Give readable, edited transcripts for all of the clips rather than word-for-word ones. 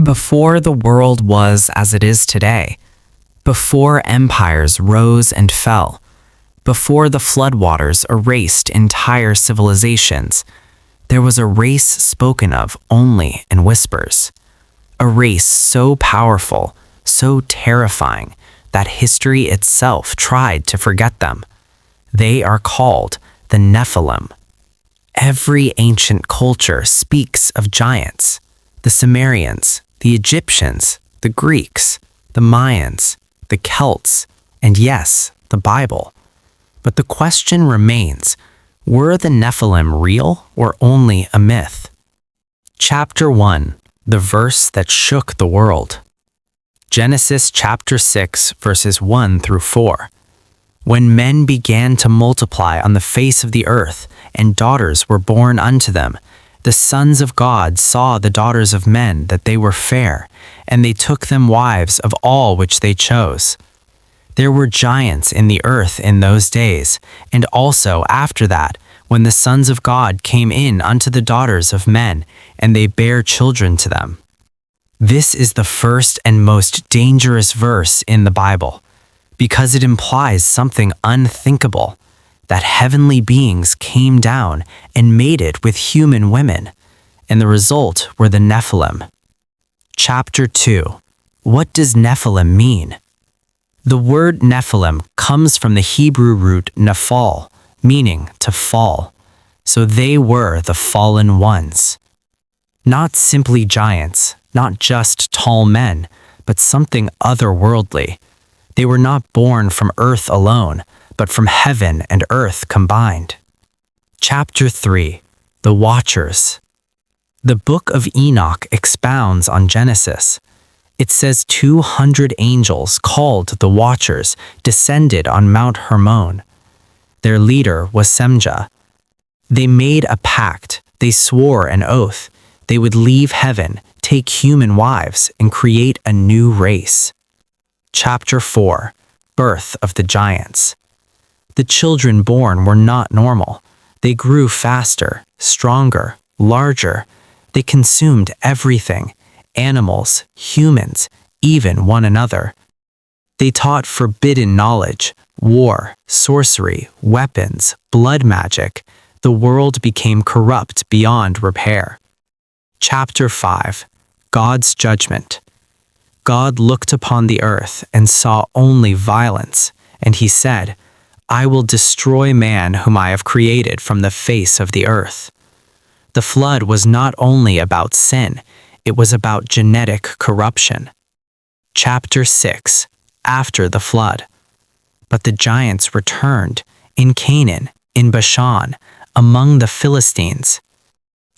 Before the world was as it is today, before empires rose and fell, before the floodwaters erased entire civilizations, there was a race spoken of only in whispers. A race so powerful, so terrifying, that history itself tried to forget them. They are called the Nephilim. Every ancient culture speaks of giants: the Sumerians, the Egyptians, the Greeks, the Mayans, the Celts, and yes, the Bible. But the question remains, were the Nephilim real or only a myth? Chapter 1, the verse that shook the world. Genesis chapter 6, verses 1 through 4. When men began to multiply on the face of the earth, and daughters were born unto them, the sons of God saw the daughters of men that they were fair, and they took them wives of all which they chose. There were giants in the earth in those days, and also after that, when the sons of God came in unto the daughters of men, and they bare children to them. This is the first and most dangerous verse in the Bible, because it implies something unthinkable, that heavenly beings came down and mated with human women, and the result were the Nephilim. Chapter 2. What does Nephilim mean? The word Nephilim comes from the Hebrew root nephal, meaning to fall, so they were the fallen ones. Not simply giants, not just tall men, but something otherworldly. They were not born from earth alone, but from heaven and earth combined. Chapter 3. The Watchers. The Book of Enoch expounds on Genesis. It says 200 angels called the Watchers descended on Mount Hermon. Their leader was Semja. They made a pact, they swore an oath. They would leave heaven, take human wives, and create a new race. Chapter 4. Birth of the Giants. The children born were not normal. They grew faster, stronger, larger. They consumed everything: animals, humans, even one another. They taught forbidden knowledge, war, sorcery, weapons, blood magic. The world became corrupt beyond repair. Chapter 5. God's Judgment. God looked upon the earth and saw only violence, and he said, I will destroy man whom I have created from the face of the earth. The flood was not only about sin, it was about genetic corruption. Chapter 6. After the flood. But the giants returned, in Canaan, in Bashan, among the Philistines.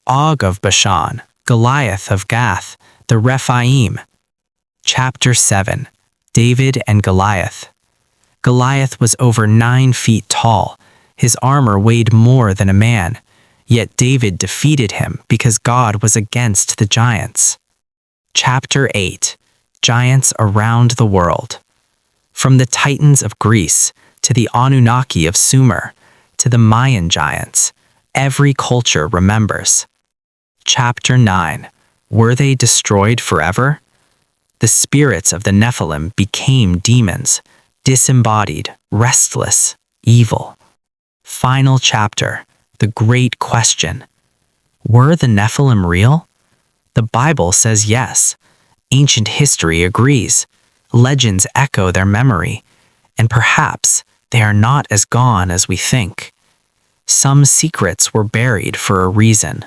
Og of Bashan, Goliath of Gath, the Rephaim. Chapter 7. David and Goliath. Goliath was over 9 feet tall. His armor weighed more than a man. Yet David defeated him because God was against the giants. Chapter 8. Giants around the world. From the Titans of Greece to the Anunnaki of Sumer to the Mayan giants, every culture remembers. Chapter 9. Were they destroyed forever? The spirits of the Nephilim became demons, disembodied, restless, evil. Final chapter. The Great Question. Were the Nephilim real? The Bible says yes. Ancient history agrees. Legends echo their memory. And perhaps they are not as gone as we think. Some secrets were buried for a reason.